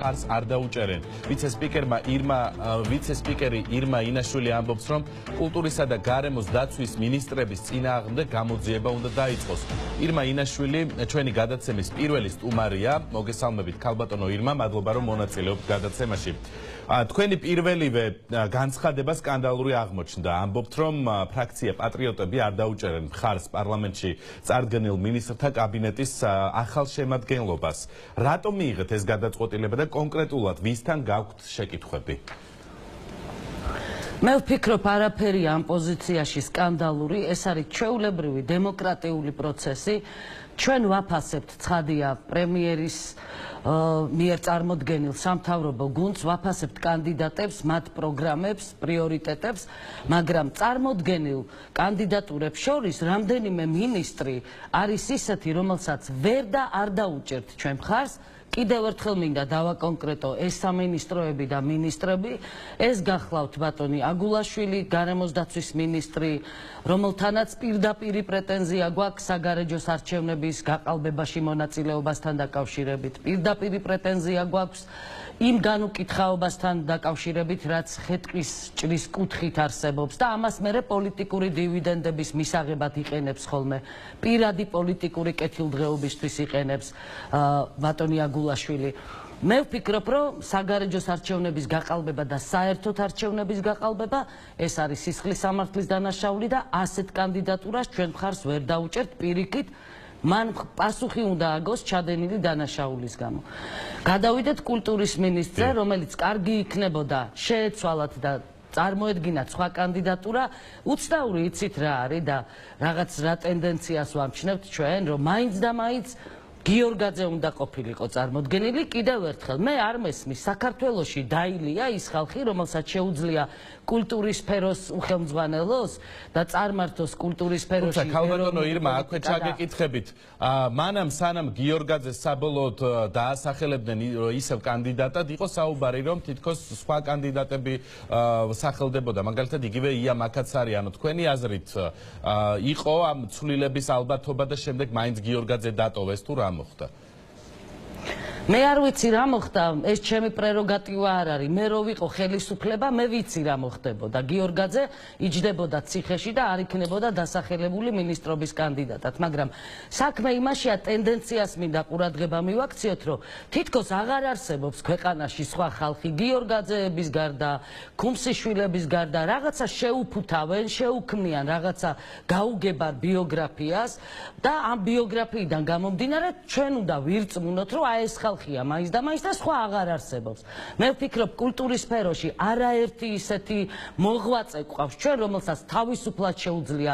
მხარს არ დაუჭერენ. ვიცე-სპიკერი ირმა ინაშვილი ამბობს, რომ კულტურისა და გარემოს დაცვის მინისტრების წინააღმდეგ გამოძიება უნდა დაიწყოს. ირმა ინაშვილი ჩვენი გადაცემის პირველი სტუმარია. მოგესალმებით ქალბატონო ირმა, მადლობა რომ მონაწილეობთ გადაცემაში. თქვენი პირველივე განცხადება სკანდალური აღმოჩნდა. ამბობთ, რომ ფრაქცია პატრიოტები არ დაუჭერენ მხარს პარლამენტში წარდგენილ მინისტრთა კაბინეტის ახალ შემადგენლობას. რატომ მიიღეთ ეს გადაწყვეტილება და კონკრეტულად ვისთან გაქვთ შეკითხვები? მე ვფიქრობ, არაფერი ამ პოზიციაში სკანდალური, ეს არის ჩვეულებრივი დემოკრატიული პროცესი. ჩვენ ვაფასებთ, ცხადია, პრემიერის მიერ წარმოდგენილ სამთავრობო გუნდს, ვაფასებთ კანდიდატებს, მათ პროგრამებს, პრიორიტეტებს, მაგრამ წარმოდგენილ კანდიდატურებს შორის რამდენიმე მინისტრი არის ისეთი, რომელსაც ვერ და არ დაუჭერთ ჩვენ მხარს. კიდევ ერთხელ მინდა დავაკონკრეტო ეს სამინისტროები და მინისტრები, ეს გახლავთ ბატონი აგულაშვილი, გარემოს დაცვის მინისტრი, რომელთანაც პირდაპირი პრეტენზია გვაქვს საგარეჯოს არჩევნების გაყალბებაში მონაწილეობასთან დაკავშირებით, პირდაპირი პრეტენზია გვაქვს იმ განუკითხაობასთან დაკავშირებით, რაც ხეტყვის ჭრის კუთხით არსებობს და ამას მერე პოლიტიკური დივიდენდების მისაღებად იყენებს ხოლმე, პირადი პოლიტიკური კეთილდღეობისთვის იყენებს ბატონი აგულაშვილი. მე ვფიქრობ, რომ საგარეჯოს არჩევნების გაყალბება და საერთოდ არჩევნების გაყალბება ეს არის სისხლის სამართლის დანაშაული და ასეთ კანდიდატურას ჩვენ მხარს ვერ დაუჭერთ პირიქით. მან პასუხი უნდა აგოს ჩადენილი დანაშაულის გამო. გადავიდეთ კულტურის მინისტრზე, რომელიც კარგი იქნებოდა შეეცვალათ და წარმოედგინათ სხვა კანდიდატურა. უცნაური იცით რა არის და რაღაც რა ტენდენციას ვამჩნევთ ჩვენ, რომ მაინც და მაინც გიორგაძე უნდა ყოფილიყო წარმოდგენილი. კიდევ ერთხელ, მე არ მესმის, საქართველოში დაილია ის ხალხი, რომელსაც შეუძლია კულტურის სფეროს უხელმძღვანელოს და წარმართოს კულტურის სფეროში. ქალბატონო ირმა, აქვე ჩაგეკითხებით, მანამ სანამ გიორგაძეს საბოლოოდ დაასახელებდნენ ისევ კანდიდატად, იყო საუბარი, რომ თითქოს სხვა კანდიდატები სახელდებოდა, მაგალითად იგივე ია მაკაცარიანო. თქვენი აზრით იყო ამ ცვლილების ალბათობა და შემდეგ მაინც გიორგაძე დატოვეს თუ რა მოხდა? მე არ ვიცი რა მოხდა, ეს ჩემი პრეროგატივა არ არის. მე რო ვიყო ხელისუფლება, მე ვიცი რა მოხდებოდა. გიორგაძე იჯდებოდა ციხეში და არ იქნებოდა დასახელებული მინისტრობის კანდიდატად, მაგრამ საქმე იმაშია, ტენდენციას მინდა ყურადღება მივაქციოთ, რომ თითქოს აღარ არსებობს ქვეყანაში სხვა ხალხი გიორგაძეების გარდა, ქუმსიშვილების გარდა, რაღაცა შეუფუთავენ, შეუქმნიან რაღაცა გაუგებარ ბიოგრაფიას და ამ ბიოგრაფიიდან გამომდინარე ჩვენ უნდა ვირწმუნოთ, რომ აი ეს ხალხია მაინც და მაინც და სხვა აღარ არსებობს. მე ვფიქრობ, კულტურის სფეროში არაერთი ისეთი მოღვაწე გვყავს ჩვენ, რომელსაც თავისუფლად შეუძლია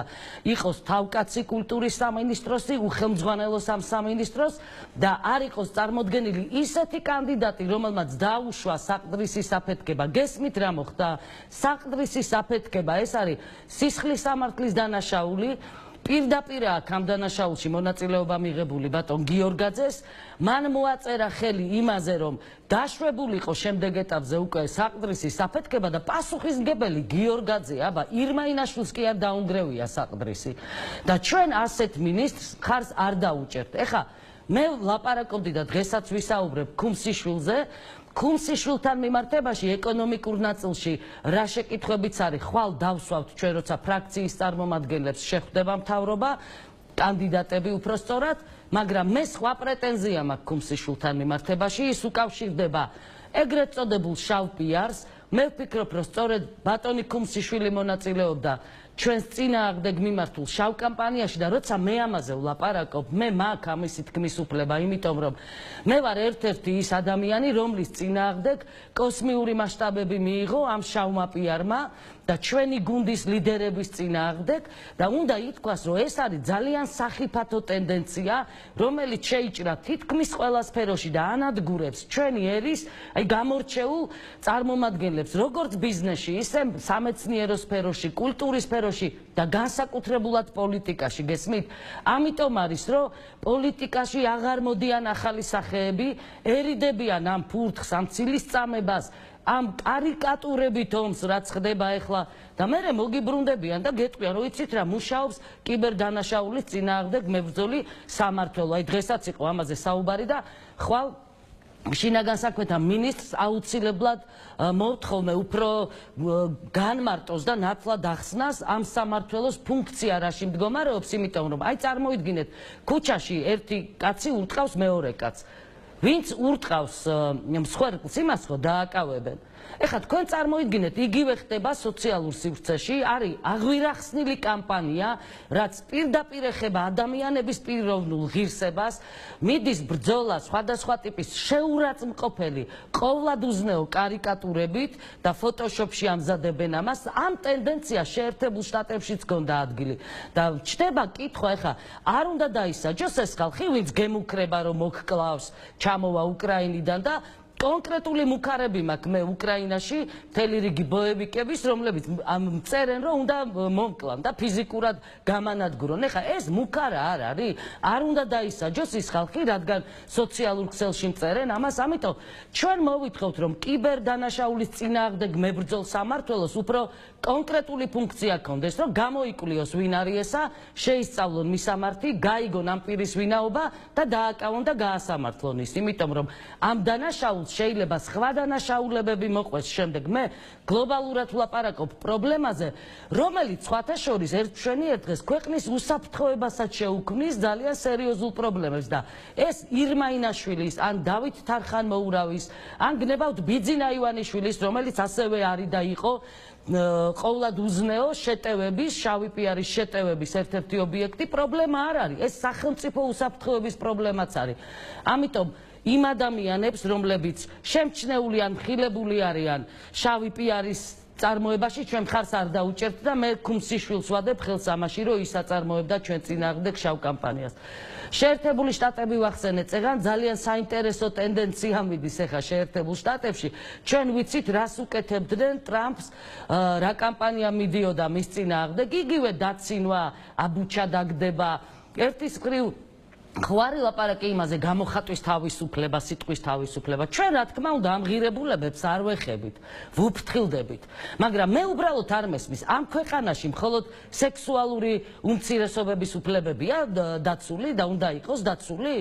იყოს თავკაცი კულტურის სამინისტროსი, უხელმძღვანელოს ამ სამინისტროს და არ იყოს წარმოდგენილი ისეთი კანდიდატი, რომელმაც დაუშვა საყდრისის აფეთქება. გესმით რა მოხდა? საყდრისის აფეთქება ეს არის სისხლის სამართლის დანაშაული. პირდაპირ აქ ამ დანაშაულში მონაწილეობა მიღებული ბატონ გიორგაძეს, მან მოაწერა ხელი იმაზე, რომ დაშვებულიყო შემდეგ ეტაპზე უკვე საყდრისის საფეთქება და პასუხისმგებელი გიორგაძე, აბა ირმა ინაშვილს კი არ დაუნგრევია საყდრისი და ჩვენ ასეთ მინისტრს ხარს არ დაუჭერთ. ეხა მე ლაპარაკობდი და დღესაც ვისაუბრებ ქუმსიშვილზე. ქუმსიშვილთან მიმართებაში ეკონომიკურ ნაწილში რა შეკითხვებიც არის, ხვალ დავსვავთ ჩვენ, როცა ფრაქციის წარმომადგენლებს შეხვდება მთავრობა, კანდიდატები უпростоრად, მაგრამ მე სხვა პრეტენზია მაქვს ქუმსიშვილთან მიმართებაში, ის უკავშირდება ეგრეთ წოდებულ შავ პიარს. მე ვფიქრობ, რომ სწორედ ბატონი ქუმსიშვილი მონაწილეობდა ჩვენს წინააღმდეგ მიმართულ შავ კამპანიაში და როცა მე ამაზე ვლაპარაკობ, მე მაქვს ამისი თქმის უფლება, იმიტომ რომ მე ვარ ერთ-ერთი ის ადამიანი, რომლის წინააღმდეგ კოსმიური მასშტაბები მიიღო ამ შავმა პიარმა და ჩვენი გუნდის ლიდერების წინააღმდეგ და უნდა ითქვას, რომ ეს არის ძალიან სახიფათო ტენდენცია, რომელიც შეიჭრა თითქმის ყველა სფეროში და ანადგურებს ჩვენი ერის გამორჩეულ წარმომადგენლებს, როგორც ბიზნესში, ისე სამეცნიერო სფეროში, კულტურის სფეროში და განსაკუთრებულად პოლიტიკაში, გესმით? ამიტომ არის, რომ პოლიტიკაში აღარ მოდიან ახალი სახეები, ერიდებიან ამ ფურთხს, ამ ცილისწამებას, ამ კარიკატურებით ომს, რაც ხდება ახლა და მერე მოგიბრუნდებიან და გეტყვიან, რომ იცით რა, მუშაობს კიბერდანაშაულის წინააღმდეგ მებრძოლი სამმართველო. აი დღესაც იყო ამაზე საუბარი და ხვალ შინაგან საქმეთა მინისტრს აუცილებლად მოვთხოვე უფრო განმარტოს და ნათლად ახსნას ამ სამმართველოს ფუნქცია რაში მდგომარეობს, იმიტომ რომ აი წარმოიდგინეთ, ქუჩაში ერთი კაცი ურტყავს მეორე კაცს. ვინც ურტყავს მსხვერპლს, იმას ხო დააკავებენ. ეხლა თქვენ წარმოიდგინეთ, იგივე ხდება სოციალურ სივრცეში, არის აღვირახსნილი კამპანია, რაც პირდაპირ ეხება ადამიანების პიროვნულ ღირსებას, მიდის ბრძოლა სხვადასხვა ტიპის შეურაცხმყოფელი, ყოვლადუზნეო კარიკატურებით და ფოტოშოპში ამზადებენ ამას. ამ ტენდენციას შეერთებულ შტატებშიც გონდა ადგილი. და ჩდება კითხვა, ეხლა არ უნდა დაისაჯოს ეს ხალხი, ვინც გემუქრება რომ მოგკლავს, ჩამოვა უკრაინიდან და კონკრეტული მუქარები მაქვს მე უკრაინაში მთელი რიგი ბოევიკების, რომლებიც წერენ რომ უნდა მომკლან და ფიზიკურად გამანადგურონ. ეხლა ეს მუქარა არ არის? არ უნდა დაისაჯოს ის ხალხი, რადგან სოციალურ ქსელში მწერენ ამას, ამიტომ ჩვენ მოვითხოვთ რომ კიბერდანაშაულის წინააღმდეგ მებრძოლ სამმართველოს უფრო კონკრეტული ფუნქცია ჰქონდეს, რომ გამოიკვლიოს ვინ არის ესა, შეისწავლონ მისამართი, გაიგონ ამ პირის ვინაობა და დააკავონ და გაასამართლონ ის, იმიტომ რომ ამ დანაშაულს შეიძლება სხვა დანაშაულებები მოყვეს შემდეგ. მე გლობალურად ვლაპარაკობ პრობლემაზე, რომელიც სხვათა შორის ერთშვენიერ დღეს ქვეყნის უსაფრთხოებასაც შეუქმნის ძალიან სერიოზულ პრობლემებს და ეს ირმა ინაშვილის, ან დავით თარხან-მოურავის, ან გნებავთ ბიძინა ივანიშვილის, რომელიც ასევე არის და იყო ყოვლადუზნეო შეტევების, შავი პიარის შეტევების ერთ-ერთი ობიექტი, პრობლემა არ არის. ეს სახელმწიფო უსაფრთხოების პრობლემაც არის. ამიტომ იმ ადამიანებს, რომლებიც შემჩნეული ან მხილებული არიან შავი პიარის წარმოებაში, ჩვენ მხარს არ დაუჭერთ და მე ქუმსიშვილს ვადებ ხელს ამაში, რომ ის აწარმოებდა ჩვენ წინააღმდეგ შავ კამპანიას. შეერთებული შტატები ვახსენეთ, წეგან ძალიან საინტერესო ტენდენცია მიდის ეხლა შეერთებულ შტატებში. ჩვენ ვიცით, რას უკეთებდნენ ტრამპს, რა კამპანია მიდიოდა მის წინააღმდეგ, იგივე დაცინვა, აბუჩა დაგდება, ერთის მხრივ ხვარი ლაპარაკი იმაზე გამოხატვის თავისუფლება, სიტყვის თავისუფლება. ჩვენ რა თქმა უნდა ამ ღირებულებებს არ ვეხებით, ვუფრთხილდებით. მაგრამ მე უბრალოდ არ მესმის, ამ ქვეყანაში მხოლოდ სექსუალური უმცირესობების უფლებებია დაცული და უნდა იყოს დაცული?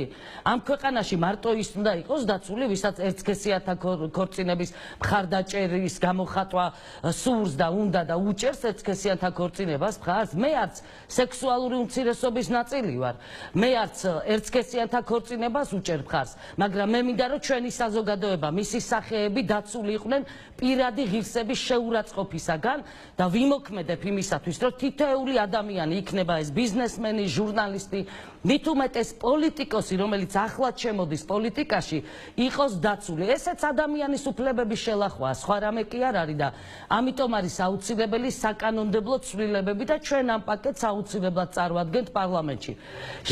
ამ ქვეყანაში მარტო ის უნდა იყოს დაცული, ვისაც ერთსქესიანთა ქორწინების მხარდაჭერის გამოხატვა სურს და უნდა და უჭერს ერთსქესიანთა ქორწინებას მხარს? მე არც სექსუალური უმცირესობის ნაწილი ვარ. მე არც ერთსქესიანთა ქორწინებას უჭერ მხარს, მაგრამ მე მინდა რომ ჩვენი საზოგადოება, მისი სახეები დაცული იყვნენ პირადი ღირსების შეურაცხყოფისაგან და ვიმოქმედებ იმისათვის, რომ თითოეული ადამიანი, იქნება ეს ბიზნესმენი, ჟურნალისტი, მით უმეტეს პოლიტიკოსი, რომელიც ახლად შემოდის პოლიტიკაში, იყოს დაცული. ესეც ადამიანის უფლებების შელახვაა, სხვა რამე კი არ არის და ამიტომ არის აუცილებელი საკანონმდებლო ცვლილებები და ჩვენ ამ პაკეტს აუცილებლად წარვადგენთ პარლამენტში.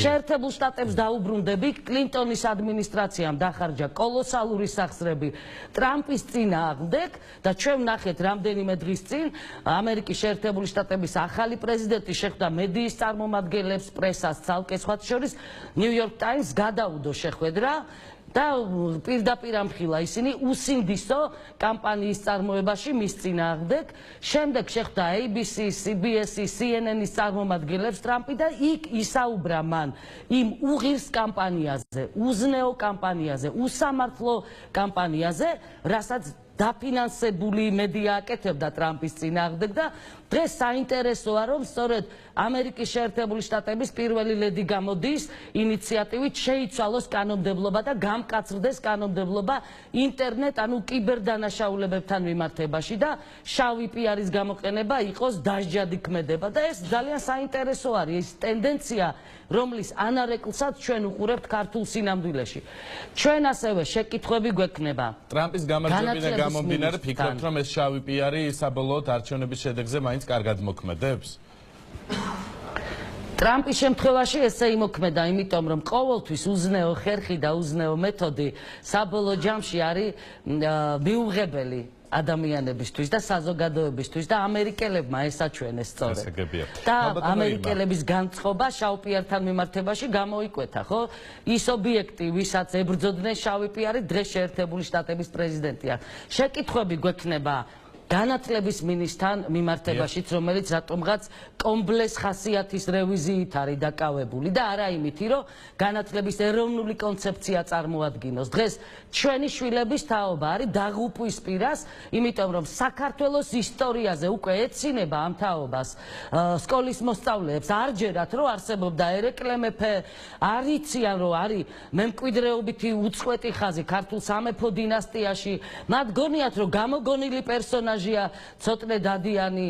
შეერთებულ შტატებს დაუბრუნდები, კლინტონის ადმინისტრაციამ დახარჯა კოლოსალური სახსრები ტრამპის წინააღმდეგ და ჩვენ ვნახეთ რამდენიმე დღის წინ ამერიკის შეერთებული შტატების ახალი პრეზიდენტი შეხვდა მედიის წარმომადგენლებს, პრესას, ცალკე სხვათა შორის New York Times გადაუდო შეხვედრა და პირდაპირ ამხილა ისინი უსინდისო კამპანიის წარმოებაში მის წინააღმდეგ. შემდეგ შეხვდა ABC, CBS, CNN-ის წარმომადგენლებს ტრამპი და იქ ისაუბრა მან იმ უღირს კამპანიაზე, უზნეო კამპანიაზე, უსამართლო კამპანიაზე, რასაც დაფინანსებული მედია აკეთებდა ტრამპის წინააღმდეგ და დღეს საინტერესოა, რომ სწორედ ამერიკის შეერთებული შტატების პირველი ლედი გამოდის ინიციატივით შეიცვალოს კანონმდებლობა და გამკაცრდეს კანონმდებლობა ინტერნეტ, ანუ კიბერდანაშაულებებთან მიმართებაში და შავი პიარის გამოყენება იყოს დასჯადი ქმედება და ეს ძალიან საინტერესო არის, ეს ტენდენცია, რომლის ანარეკლსაც ჩვენ უყურებთ ქართულ სინამდვილეში. ჩვენ ასევე შეკითხვები გვექნება. ტრამპის გამარჯვებიდან გამომდინარე, ფიქრობთ, რომ ეს შავი პიარი საბოლოოდ არჩევნების შედეგზე მაინც კარგად მოქმედებს? ტრამპის შემთხვევაში ესე იმოქმედა, იმიტომ რომ ყოველთვის უზნეო ხერხი და უზნეო მეთოდი საბოლოო ჯამში არის მიუღებელი ადამიანებისთვის და საზოგადოებისთვის და ამერიკელებმა ესაჩვენეს სწორედ. და ამერიკელების განწყობა შავ პიართან მიმართებაში გამოიკვეთა, ხო? ის ობიექტი, ვისაც ებრძოდნენ შავი პიარი, დღეს შეერთებული შტატების პრეზიდენტია. შეკითხვები გვექნება განათლების მინისტრთან მიმართებაშიც, რომელიც რატომღაც კომპლექს ხასიათის რევიზიით არის დაკავებული და არა იმითი, რომ განათლების ეროვნული კონცეფცია წარმოადგინოს. დღეს ჩვენი შვილების თაობა არის დაღუპვის პირას, იმიტომ რომ საქართველოს ისტორიაზე უკვე ეცინება ამ თაობას სკოლის მოსწავლეებს არ ჯერათ, რომ არსებობდა ერეკლე მეფე, არ იციან, რომ არის მემკვიდრეობითი უწყვეტი ხაზი ქართულ სამეფო დინასტიაში, მათ გონიათ, რომ გამოგონილი პერსონაჟია ცოტნე დადიანი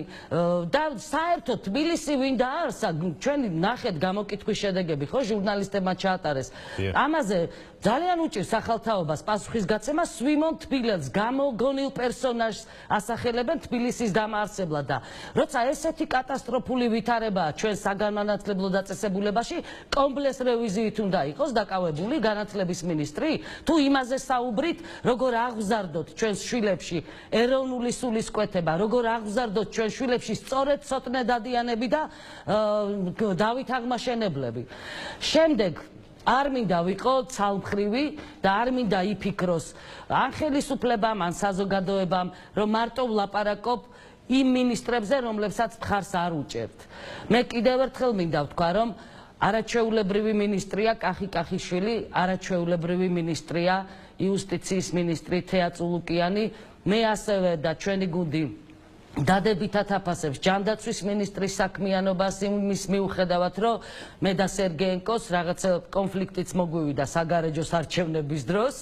და საერთოდ თბილისი ვინ დაარსა, ჩვენი ნახეთ გამოკითხვის შედეგები, ხო, ჟურნალისტებმა ჩაატარეს. ამაზე ძალიან უჭირს ახალთაობას პასუხისგაცემა, სვიმონ თბილელს გამოგონილ პერსონაჟს ასახელებენ თბილისის დამაარსებლად და როცა ესეთი კატასტროფული ვითარებაა ჩვენ საგანმანათლებლო დაწესებულებაში, კომპლექს რევიზიით უნდა იყოს დაკავებული განათლების მინისტრი, თუ იმაზე საუბრით, როგორ აღზარდოთ ჩვენს შვილებში ეროვნული სულისკვეთება, როგორ აღზარდოთ ჩვენ შვილებში სწორედ ცოტნე დადიანები და დავით აღმაშენებლები. შემდეგ არ მინდა ვიყო ცალმხრივი და არ მინდა იფიქროს ან ხელისუფლებამ, ან საზოგადოებამ, რომ მარტო ვლაპარაკობ იმ მინისტრებზე, რომლებსაც მხარს არ უჭერთ. მე კიდევ ერთხელ მინდა ვთქვა, რომ არაჩვეულებრივი მინისტრია კახი კახიშვილი, არაჩვეულებრივი მინისტრია იუსტიციის მინისტრი თეა წულუკიანი, მე ასევე და ჩვენი გუნდი დადებითად აფასებს ჯანდაცვის მინისტრის საქმიანობას იმის მიუხედავად, რომ მე და სერგეენკოს რაღაცა კონფლიქტიც მოგვივიდა საგარეჯოს არჩევნების დროს.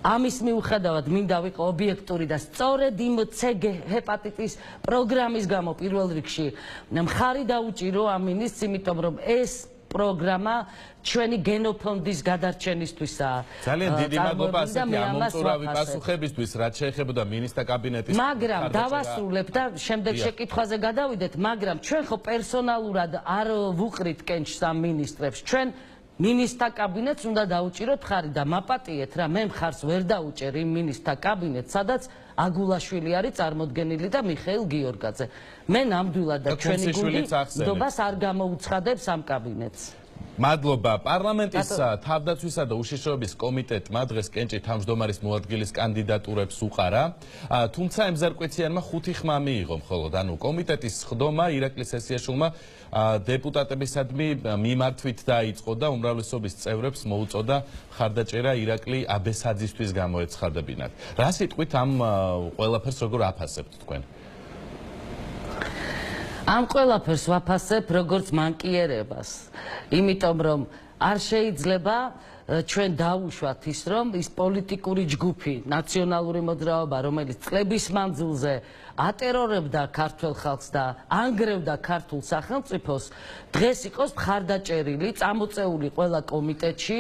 ამის მიუხედავად მინდა ვიყო ობიექტური და სწორედ იმ CG ჰეპატიტის პროგრამის გამო პირველ რიგში მხარი დაუჭირო ამ მინისტრს, იმიტომ რომ ეს პროგრამა ჩვენი გენოფონდის გადარჩენისთვისაა. ძალიან დიდი მადლობა ასეთი ამომწურავი პასუხებისთვის, რაც შეეხებოდა მინისტრთა კაბინეტის. მაგრამ დავასრულებ და შემდეგ შეკითხვაზე გადავიდეთ, მაგრამ ჩვენ ხო პერსონალურად არ ვუყრით კენჭს ამ მინისტრებს. ჩვენ მინისტრთა კაბინეტს უნდა დაუჭიროთ მხარი და მაპატიეთ რა, მე მხარს ვერ დაუჭერ იმ მინისტრთა კაბინეტს, სადაც აგულაშვილი არის წარმოდგენილი და მიხეილ გიორგაძე. მე ნამდვილად და ჩვენი გუნდი ნდობას არ გამოუცხადებს ამ კაბინეტს. მადლობა. პარლამენტის თავდაცვისა და უშიშროების კომიტეტმა დღეს კენჭი თავმჯდომარის მოადგილის კანდიდატურებს უყარა, თუმცა ემზარკვიციანმა 5 ხმა მიიღო მხოლოდ. ანუ კომიტეტის სხდომა ირაკლი სესიაშვილმა დეპუტატებისადმი მიმართვით დაიწყო და უმრავლესობის წევრებს მოუწოდა მხარდაჭერა ირაკლი აბესაძისთვის გამოეცხადებინათ. რა სიტყვით ამ ყველაფერს როგორ აფასებთ თქვენ? ამ ყველაფერს ვაფასებ როგორც მანკიერებას, იმიტომ რომ არ შეიძლება ჩვენ დავუშვათ ის, რომ ის პოლიტიკური ჯგუფი, ნაციონალური მოძრაობა, რომელიც წლების მანძილზე ატერორებდა ქართველ ხალხს და ანგრევდა ქართულ სახელმწიფოს, დღეს იყოს მხარდაჭერილი, წამოწეული ყველა კომიტეტში,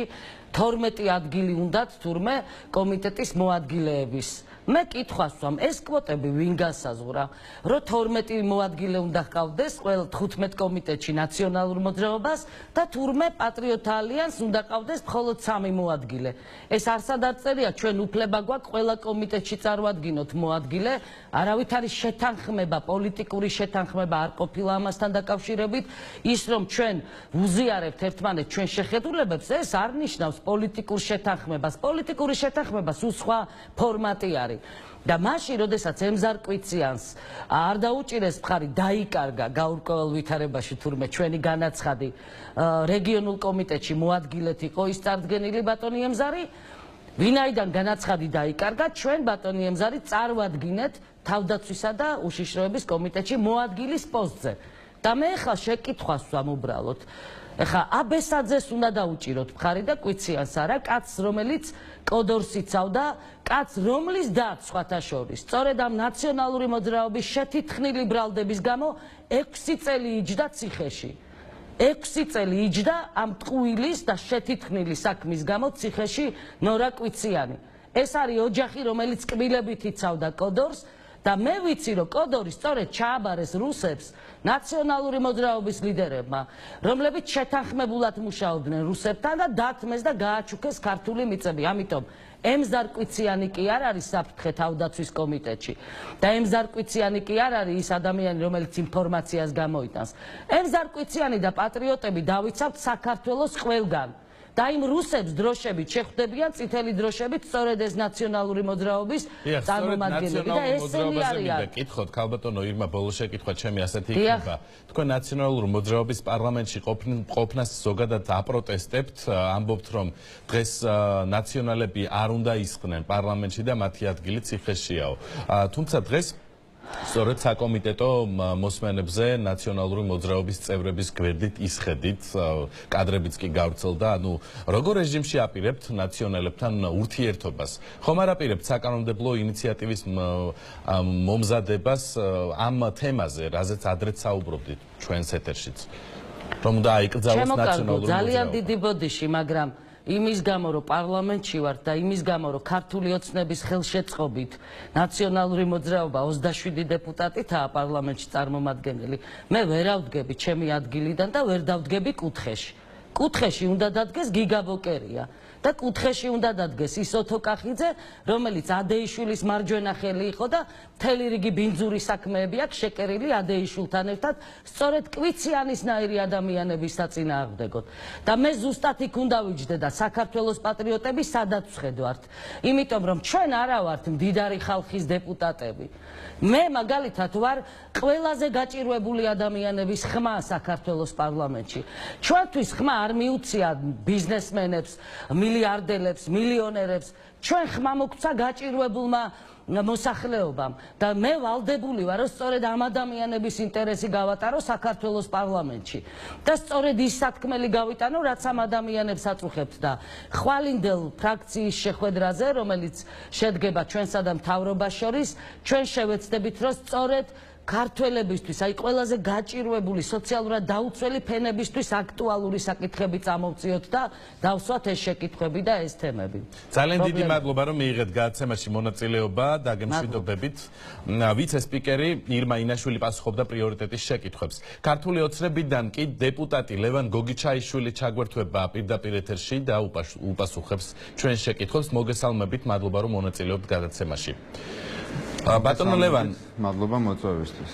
12 ადგილი უნდათ თურმე კომიტეტის მოადგილეების. მე კითხვას ვსვამ, ეს კვოტები ვინ გასაზღვრა, რომ 12 მოადგილე უნდა ჰყავდეს ყველა 15 კომიტეტში ნაციონალურ მოძრაობას და თურმე პატრიოტ ალიანსს უნდა ჰყავდეს მხოლოდ 3 მოადგილე. ეს არ სადარწერია, ჩვენ უფლება გვაქვს ყველა კომიტეტში წარვადგინოთ მოადგილე, არავით არის შეთანხმება, პოლიტიკური შეთანხმება არ ყოფილა ამასთან დაკავშირებით, ის რომ ჩვენ ვუზიარებთ ერთმანეთს ჩვენ შეხედულებებს, ეს არ ნიშნავს პოლიტიკურ შეთანხმებას. პოლიტიკური შეთანხმება სულ სხვა ფორმატი არის. და მაშინ, როდესაც ემზარკვიციანს არ დაუჭირეს მხარი, დაიკარგა გაურკვეველ ვითარებაში თურმე ჩვენი განაცხადი, რეგიონულ კომიტეტში მოადგილეთ იყო ის წარდგენილი ბატონი ემზარი, ვინაიდან განაცხადი დაიკარგა, ჩვენ ბატონი ემზარი წარვადგინეთ თავდაცვისა და უშიშროების კომიტეტში მოადგილის პოსტზე. და მე ახლა შეკითხვას ვსვამ უბრალოდ. ეხლა აბესაძეს უნდა დაუჭიროთ მხარი და კვიციანს არა, კაცს რომელიც კოდორს იცავდა, კაცს რომლის დაც სხვათა შორის სწორედ ამ ნაციონალური მოძრაობის შეთითხნილი ბრალდების გამო 6 წელი იჯდა ციხეში. 6 წელი იჯდა ამ ტყუილის და შეთითხნილი საქმის გამო ციხეში ნორა კვიციანი. ეს არის ოჯახი, რომელიც კბილებით იცავდა კოდორს და მე ვიცი, რომ კოდორი სწორედ ჩააბარეს რუსებს, ნაციონალური მოძრაობის ლიდერებმა, რომლებიც შეთანხმებულად მუშაობდნენ რუსებთან და დათმეს და გააჩუქეს ქართული მიწები. ამიტომ ემზარკვიციანი კი არ არის საფრთხე თავდაცვის კომიტეტში და ემზარკვიციანი კი არ არის ის ადამიანი, რომელიც ინფორმაციას გამოიტანს. ემზარკვიციანი და პატრიოტები დავიცავთ საქართველოს ყველგან. და იმ რუსებს დროშებით შეხვდებიან წითელი დროშებით სწორედ ეს ნაციონალური მოძრაობის წარმომადგენლები და ესენი არიან. კითხოთ ქალბატონო ირმა ბოლოს შეკითხვა ჩემი ასეთი იქნება. თქვენ ნაციონალური მოძრაობის პარლამენტში ყოფნას ზოგადად აპროტესტებთ, ამბობთ რომ დღეს ნაციონალები არ უნდა ისხდნენ პარლამენტში და მათი ადგილი ციხეშიაო. თუმცა დღეს სწორედ საკომიტეტო მოსმენებზე ნაციონალური მოძრაობის წევრების გვერდით ისხედით, კადრებიც კი გავრცელდა, ანუ როგორ რეჟიმში აპირებთ ნაციონალებთან ურთიერთობას? ხომ არ აპირებთ საკანონმდებლო ინიციატივის მომზადებას ამ თემაზე, რაზეც ადრეც საუბრობდით ჩვენს ეთერშიც, რომ უნდა აიკრძალოს ნაციონალური მოძრაობა? ძალიან დიდი ბოდიში, მაგრამ იმის გამო, რომ პარლამენტში ვართ და იმის გამო, რომ ქართული ოცნების ხელშეწყობით ნაციონალური მოძრაობა 27 დეპუტატითაა პარლამენტში წარმომადგენელი, მე ვერ ავდგები ჩემი ადგილიდან და ვერ დავდგები კუთხეში. კუთხეში უნდა დადგეს გიგა ბოკერია და კუთხეში უნდა დადგეს ისოთო კახიძე, რომელიც ადეიშვილის მარჯვენა ხელი იყო და მთელი რიგი ბინძური საქმეები აქვს შეკერილი ადეიშვილთან ერთად, სწორედ კვიციანისნაირი ადამიანების საწინააღმდეგოდ. და მე ზუსტად იქ უნდა ვიჯდე და საქართველოს პატრიოტები სადაც ვხედავთ. იმიტომ რომ ჩვენ არა ვართ მდიდარი ხალხის დეპუტატები. მე მაგალითად ვარ ყველაზე გაჭირვებული ადამიანების ხმა საქართველოს პარლამენტში. ჩვენთვის ხმა არ მიუცია ბიზნესმენებს, მილიარდელებს, მილიონერებს, ჩვენ ხმა მოგცა გაჭირვებულმა მოსახლეობამ და მე ვალდებული ვარ, რომ სწორედ ამ ადამიანების ინტერესი გავატარო საქართველოს პარლამენტში და სწორედ ის სათქმელი გავიტანო, რაც ამ ადამიანებს აწუხებთ და ხვალინდელ ფრაქციის შეხვედრაზე, რომელიც შედგება ჩვენსა და მთავრობას შორის, ჩვენ შევეცდებით, რომ სწორედ ქართველებისთვის, აი ყველაზე გაჭირვებული სოციალურად დაუცველი ფენებისთვის აქტუალური საკითხები წამოვწიოთ და დავსვათ ეს შეკითხვები და ეს თემები. ძალიან დიდი მადლობა რომ მიიღეთ გადაცემაში მონაწილეობა და გემშვიდობებით. ვიცე-სპიკერი ირმა ინაშვილი პასუხობდა პრიორიტეტის შეკითხვებს. ქართული ოცნებიდან კი დეპუტატი ლევან გოგიჩაიშვილი ჩაგვერთვება პირდაპირ ეთერში და უპასუხებს ჩვენ შეკითხვებს. მოგესალმებით, მადლობა რომ მონაწილეობთ გადაცემაში. ბატონო ლევან, მადლობა მოწვევისთვის.